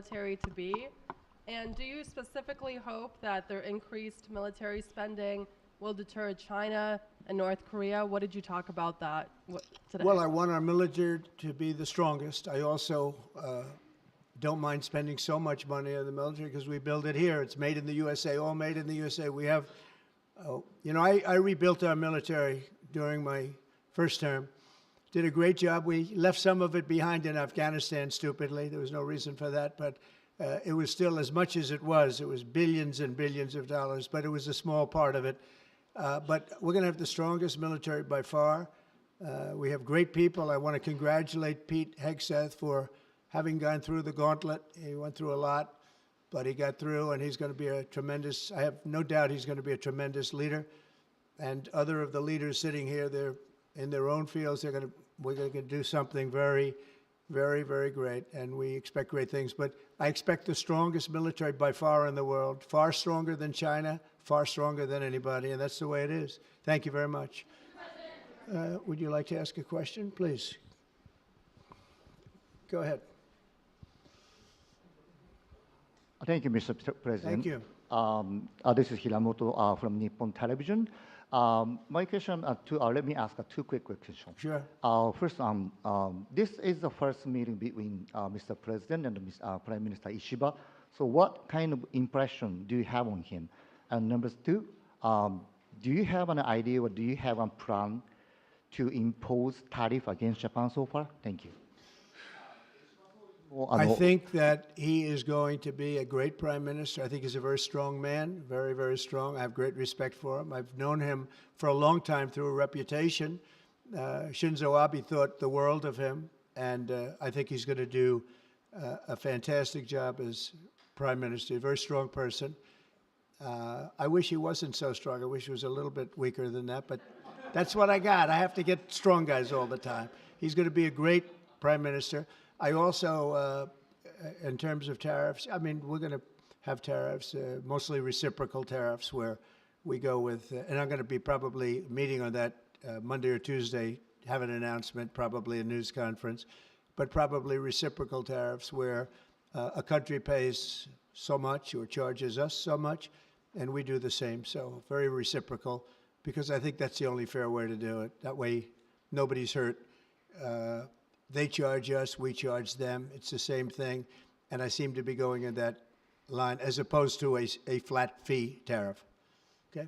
military to be? And do you specifically hope that their increased military spending will deter China and North Korea? What did you talk about that today? Well, I want our military to be the strongest. I also don't mind spending so much money on the military because we build it here. It's made in the USA, all made in the USA. We have, I rebuilt our military during my first term. Did a great job. We left some of it behind in Afghanistan, stupidly. There was no reason for that, but it was still, as much as it was billions and billions of dollars, but it was a small part of it. But we're going to have the strongest military by far. We have great people. I want to congratulate Pete Hegseth for having gone through the gauntlet. He went through a lot, but he got through, and he's going to be a tremendous, I have no doubt he's going to be a tremendous leader. And other of the leaders sitting here, they're in their own fields. We're going to do something very, very, very great, and we expect great things. But I expect the strongest military by far in the world, far stronger than China, far stronger than anybody, and that's the way it is. Thank you very much. Would you like to ask a question, please? Go ahead. Thank you, Mr. President. Thank you. This is Hiramoto from Nippon Television. My question, let me ask two quick questions. Sure. First, this is the first meeting between Mr. President and Prime Minister Ishiba. So what kind of impression do you have on him? And number two, do you have an idea or do you have a plan to impose tariff against Japan so far? Thank you. I think that he is going to be a great prime minister. I think he's a very strong man, very, very strong. I have great respect for him. I've known him for a long time through a reputation. Shinzo Abe thought the world of him, and I think he's going to do a fantastic job as prime minister. A very strong person. I wish he wasn't so strong. I wish he was a little bit weaker than that, but that's what I got. I have to get strong guys all the time. He's going to be a great prime minister. I also, in terms of tariffs, I mean, we're going to have tariffs, mostly reciprocal tariffs, where we go with, and I'm going to be probably meeting on that Monday or Tuesday, have an announcement, probably a news conference, but probably reciprocal tariffs where a country pays so much or charges us so much, and we do the same. So very reciprocal, because I think that's the only fair way to do it. That way, nobody's hurt. They charge us, we charge them. It's the same thing. And I seem to be going in that line as opposed to a flat fee tariff. Okay?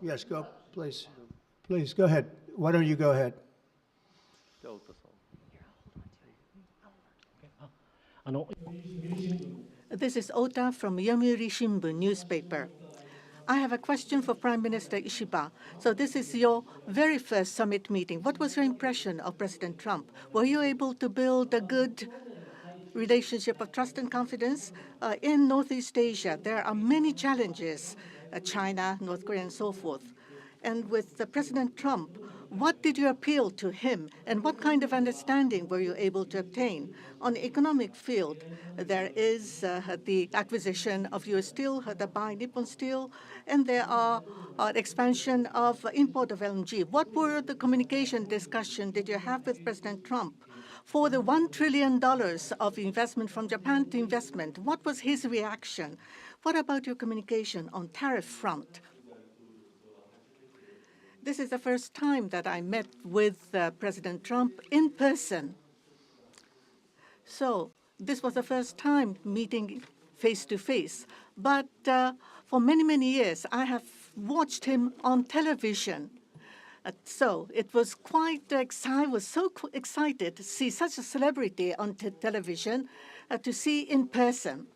Yes, go, please. Please, go ahead. Why don't you go ahead? This is Ota from Yomiuri Shimbun newspaper. I have a question for Prime Minister Ishiba. So this is your very first summit meeting. What was your impression of President Trump? Were you able to build a good relationship of trust and confidence? In Northeast Asia, there are many challenges, China, North Korea, and so forth. And with President Trump, what did you appeal to him, and what kind of understanding were you able to obtain? On the economic field, there is the acquisition of U.S. Steel, by Nippon Steel, and there are expansion of import of LNG. What were the communication discussion did you have with President Trump? For the $1 trillion of investment from Japan to investment, what was his reaction? What about your communication on tariff front? This is the first time that I met with President Trump in person. So this was the first time meeting face-to-face. But for many, many years, I have watched him on television. So it was quite I was so excited to see such a celebrity on television, to see in person.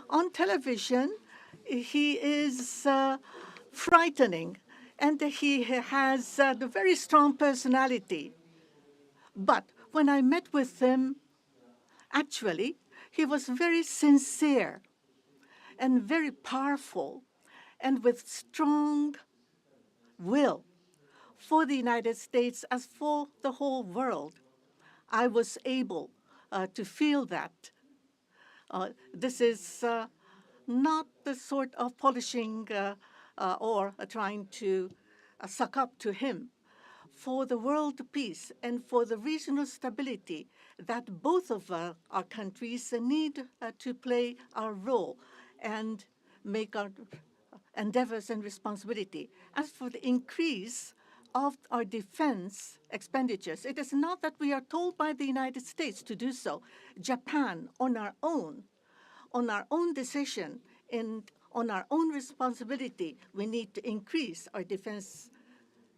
On television, he is frightening, and he has a very strong personality. But when I met with him, actually, he was very sincere and very powerful and with strong will for the United States as for the whole world. I was able to feel that. This is not the sort of polishing or trying to suck up to him. for the world peace and for the regional stability that both of our countries need to play our role and make our endeavors and responsibility. As for the increase of our defense expenditures, it is not that we are told by the United States to do so. Japan, on our own decision and on our own responsibility, we need to increase our defense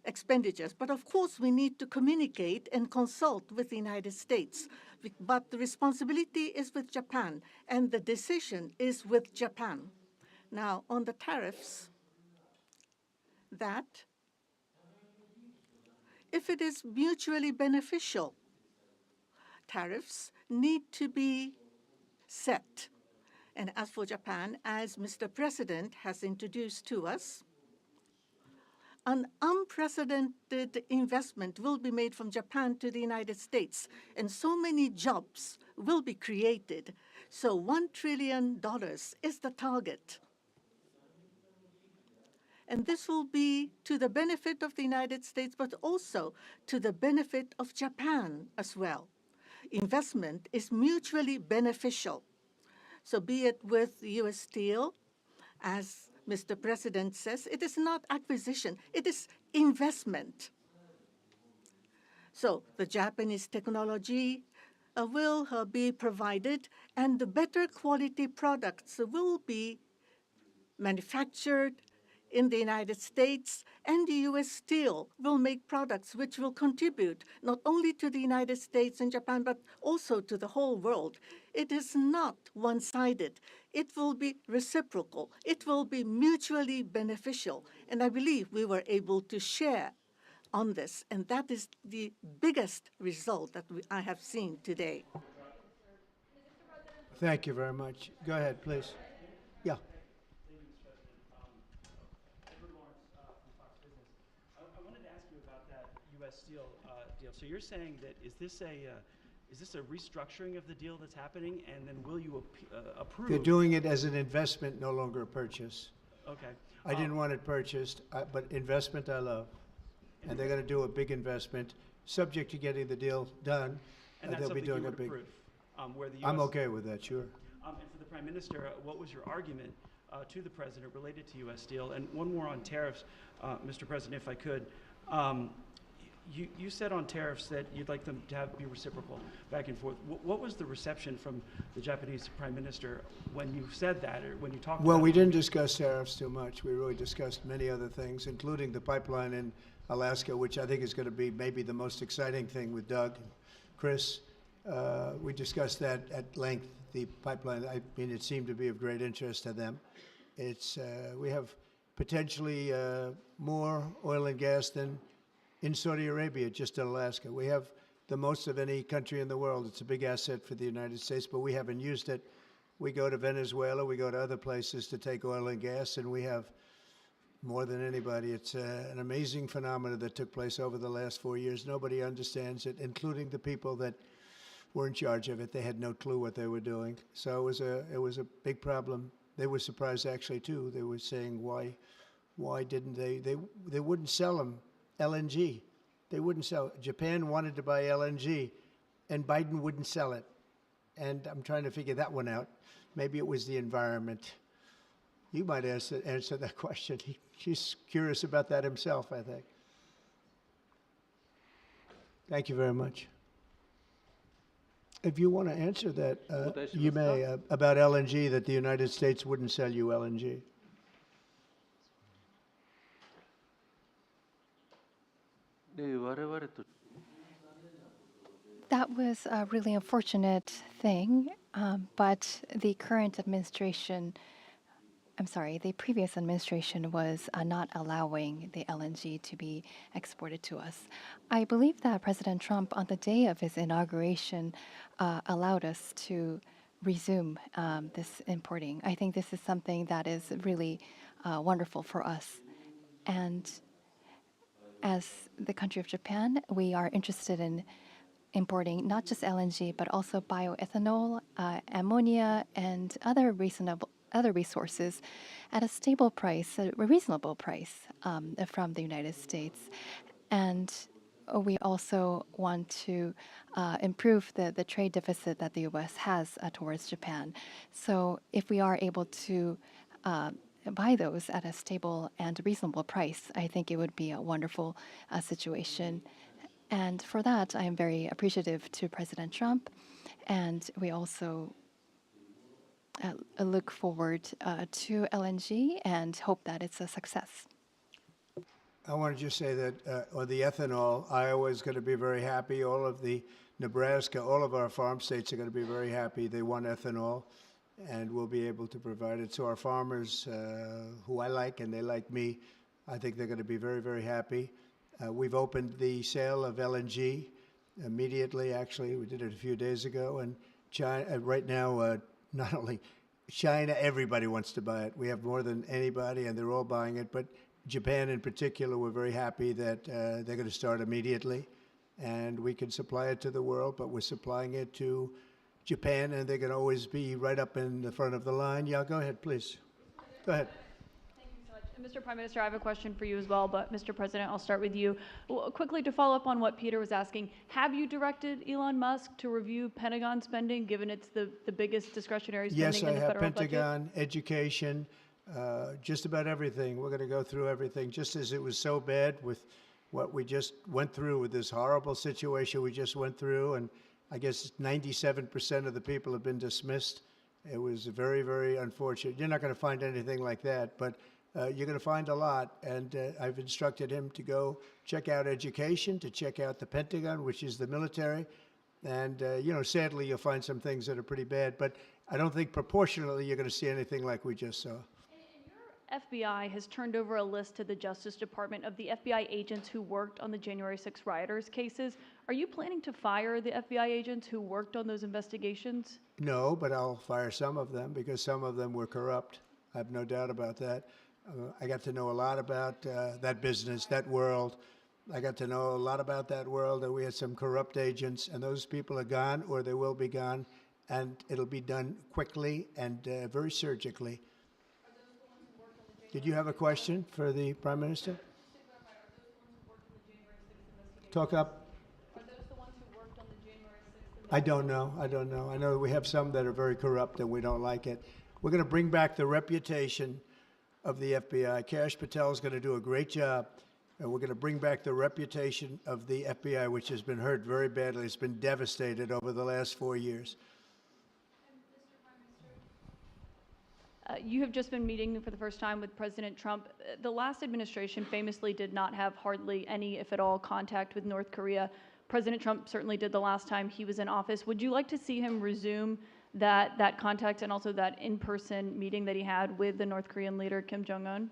expenditures. But of course, we need to communicate and consult with the United States. But the responsibility is with Japan, and the decision is with Japan. Now, on the tariffs, that if it is mutually beneficial, tariffs need to be set. And as for Japan, as Mr. President has introduced to us, an unprecedented investment will be made from Japan to the United States, and so many jobs will be created. So $1 trillion is the target. And this will be to the benefit of the United States, but also to the benefit of Japan as well. Investment is mutually beneficial. So be it with U.S. Steel, as Mr. President says, it is not acquisition, it is investment. So the Japanese technology will be provided, and the better quality products will be manufactured in the United States, and the U.S. Steel will make products which will contribute not only to the United States and Japan, but also to the whole world. It is not one-sided. It will be reciprocal. It will be mutually beneficial. And I believe we were able to share on this, and that is the biggest result that I have seen today. Thank you very much. Go ahead, please. Yeah. I wanted to ask you about that U.S. Steel deal. So you're saying that is this a restructuring of the deal that's happening, and then will you approve? They're doing it as an investment, no longer a purchase. Okay. I didn't want it purchased, but investment I love. And they're going to do a big investment, subject to getting the deal done. And that's they'll be something doing you a would big. approve, where the U.S. I'm okay with that, sure. And for the Prime Minister, what was your argument to the President related to U.S. Steel? And one more on tariffs, Mr. President, if I could. You said on tariffs that you'd like them to be reciprocal back and forth. What was the reception from the Japanese Prime Minister when you said that, or when you talked about it? Well, we didn't discuss tariffs too much. We really discussed many other things, including the pipeline in Alaska, which I think is going to be maybe the most exciting thing with Doug and Chris. We discussed that at length, the pipeline. I mean, it seemed to be of great interest to them. We have potentially more oil and gas than in Saudi Arabia, just in Alaska. We have the most of any country in the world. It's a big asset for the United States, but we haven't used it. We go to Venezuela, we go to other places to take oil and gas, and we have more than anybody. It's an amazing phenomenon that took place over the last 4 years. Nobody understands it, including the people that were in charge of it. They had no clue what they were doing. So it was a big problem. They were surprised actually too. They were saying why didn't they wouldn't sell them LNG. They wouldn't sell. Japan wanted to buy LNG, and Biden wouldn't sell it. And I'm trying to figure that one out. Maybe it was the environment. You might answer that question. He's curious about that himself, I think. Thank you very much. If you want to answer that, you may, about LNG, that the United States wouldn't sell you LNG. That was a really unfortunate thing, but the previous administration was not allowing the LNG to be exported to us. I believe that President Trump, on the day of his inauguration, allowed us to resume this importing. I think this is something that is really wonderful for us. And as the country of Japan, we are interested in importing not just LNG, but also bioethanol, ammonia, and other resources at a stable price, a reasonable price from the United States. And we also want to improve the trade deficit that the U.S. has towards Japan. So if we are able to buy those at a stable and reasonable price, I think it would be a wonderful situation. And for that, I am very appreciative to President Trump. And we also look forward to LNG and hope that it's a success. I want to just say that on the ethanol, Iowa is going to be very happy. All of the Nebraska, all of our farm states are going to be very happy. They want ethanol, and we'll be able to provide it. So our farmers, who I like and they like me, I think they're going to be very, very happy. We've opened the sale of LNG immediately. Actually, we did it a few days ago. And China, right now, not only China, everybody wants to buy it. We have more than anybody, and they're all buying it. But Japan in particular, we're very happy that they're going to start immediately, and we can supply it to the world, but we're supplying it to Japan, and they're going to always be right up in the front of the line. Yeah, go ahead, please. Go ahead. Thank you so much. And Mr. Prime Minister, I have a question for you as well, but Mr. President, I'll start with you. Quickly to follow up on what Peter was asking, have you directed Elon Musk to review Pentagon spending, given it's the biggest discretionary spending in the federal budget? Yes, I have Pentagon, education, just about everything. We're going to go through everything, just as it was so bad with what we just went through with this horrible situation we just went through. And I guess 97% of the people have been dismissed. It was very, very unfortunate. You're not going to find anything like that, but you're going to find a lot. And I've instructed him to go check out education, to check out the Pentagon, which is the military. And, sadly, you'll find some things that are pretty bad. But I don't think proportionally you're going to see anything like we just saw. FBI has turned over a list to the Justice Department of the FBI agents who worked on the January 6 rioters cases. Are you planning to fire the FBI agents who worked on those investigations? No, but I'll fire some of them because some of them were corrupt. I have no doubt about that. I got to know a lot about that business, that world. I got to know a lot about that world, and we had some corrupt agents, and those people are gone, or they will be gone, and it'll be done quickly and very surgically. Did you have a question for the Prime Minister? Talk up. Are those the ones who worked on the January 6th? I don't know. I know we have some that are very corrupt and we don't like it. We're going to bring back the reputation of the FBI. Kash Patel is going to do a great job, and we're going to bring back the reputation of the FBI, which has been hurt very badly. It's been devastated over the last 4 years. You have just been meeting for the first time with President Trump. The last administration famously did not have hardly any, if at all, contact with North Korea. President Trump certainly did the last time he was in office. Would you like to see him resume that contact and also that in-person meeting that he had with the North Korean leader, Kim Jong-un?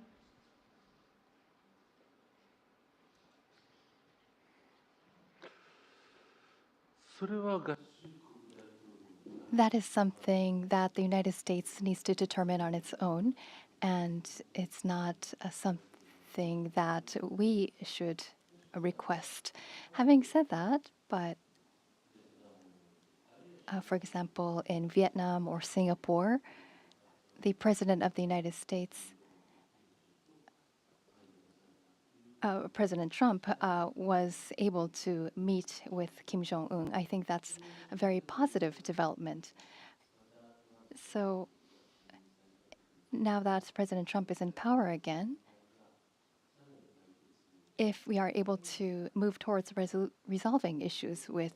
That is something that the United States needs to determine on its own, and it's not something that we should request. Having said that, but for example, in Vietnam or Singapore, the President of the United States, President Trump, was able to meet with Kim Jong-un. I think that's a very positive development. So now that President Trump is in power again, if we are able to move towards resolving issues with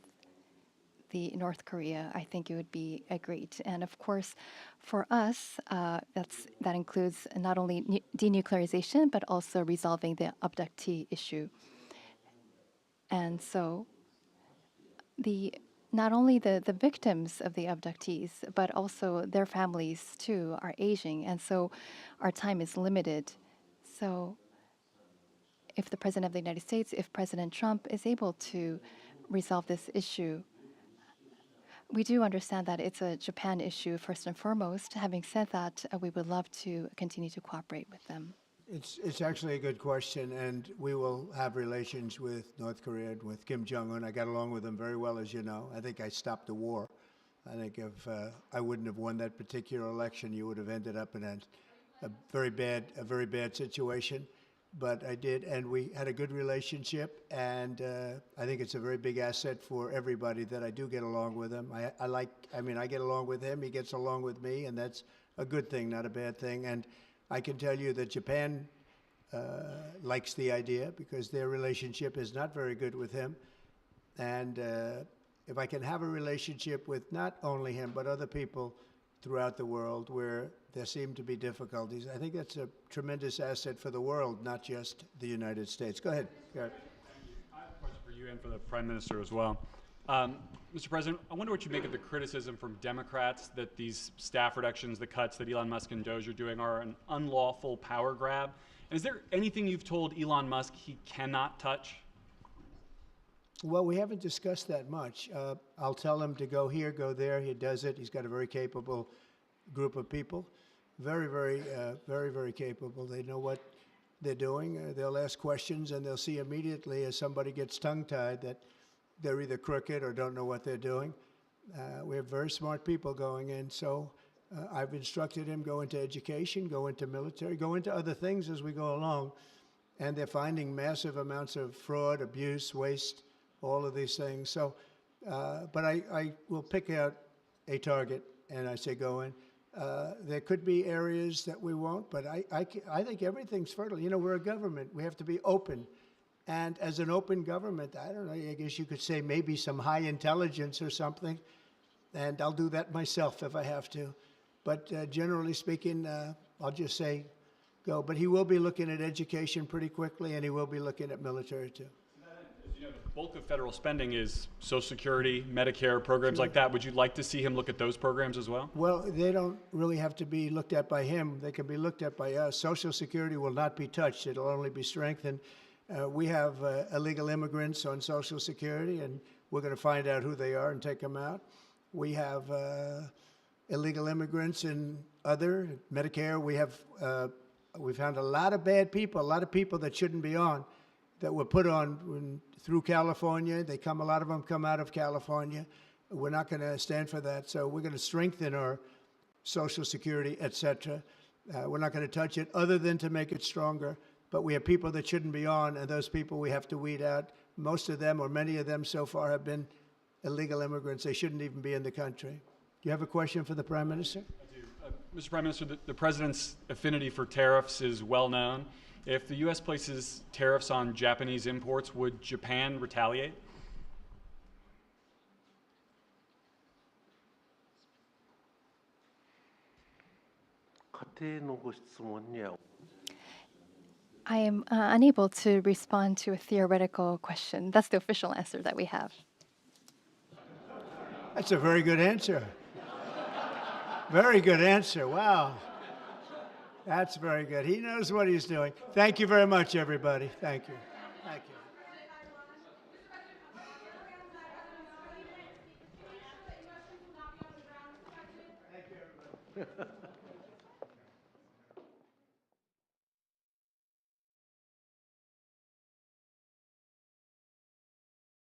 the North Korea, I think it would be great. And of course, for us, that includes not only denuclearization, but also resolving the abductee issue. And so not only the victims of the abductees, but also their families too are aging. And so our time is limited. So if the President of the United States, if President Trump is able to resolve this issue, we do understand that it's a Japan issue first and foremost. Having said that, we would love to continue to cooperate with them. It's actually a good question, and we will have relations with North Korea and with Kim Jong-un. I got along with him very well, as you know. I think I stopped the war. I think if I wouldn't have won that particular election, you would have ended up in a very bad situation. but I did, and we had a good relationship, and I think it's a very big asset for everybody that I do get along with him. I get along with him, he gets along with me, and that's a good thing, not a bad thing. And I can tell you that Japan likes the idea because their relationship is not very good with him. And if I can have a relationship with not only him, but other people throughout the world where there seem to be difficulties, I think that's a tremendous asset for the world, not just the United States. Go ahead, Garrett. I have a question for you and for the Prime Minister as well. Mr. President, I wonder what you make of the criticism from Democrats that these staff reductions, the cuts that Elon Musk and Doge are doing are an unlawful power grab. And is there anything you've told Elon Musk he cannot touch? Well, we haven't discussed that much. I'll tell him to go here, go there. He does it. He's got a very capable group of people. Very capable. They know what they're doing. They'll ask questions, and they'll see immediately as somebody gets tongue-tied that they're either crooked or don't know what they're doing. We have very smart people going in. So I've instructed him go into education, go into military, go into other things as we go along. And they're finding massive amounts of fraud, abuse, waste, all of these things. So, but I will pick out a target and I say go in. There could be areas that we won't, but I think everything's fertile. You know, we're a government. We have to be open. And as an open government, I don't know, I guess you could say maybe some high intelligence or something. And I'll do that myself if I have to. But generally speaking, I'll just say go. But he will be looking at education pretty quickly, and he will be looking at military too. As you know, the bulk of federal spending is Social Security, Medicare, programs like that. Would you like to see him look at those programs as well? Well, they don't really have to be looked at by him. They can be looked at by us. Social Security will not be touched. It'll only be strengthened. We have illegal immigrants on Social Security, and we're going to find out who they are and take them out. We have illegal immigrants in other Medicare. We found a lot of bad people, a lot of people that shouldn't be on, that were put on through California. A lot of them come out of California. We're not going to stand for that. So we're going to strengthen our Social Security, et cetera. We're not going to touch it other than to make it stronger. But we have people that shouldn't be on, and those people we have to weed out. Most of them, or many of them so far, have been illegal immigrants. They shouldn't even be in the country. Do you have a question for the Prime Minister? I do. Mr. Prime Minister, the President's affinity for tariffs is well known. If the U.S. places tariffs on Japanese imports, would Japan retaliate? I am unable to respond to a theoretical question. That's the official answer that we have. That's a very good answer. Very good answer. Wow. That's very good. He knows what he's doing. Thank you very much, everybody. Thank you. Thank you. Thank you, everybody.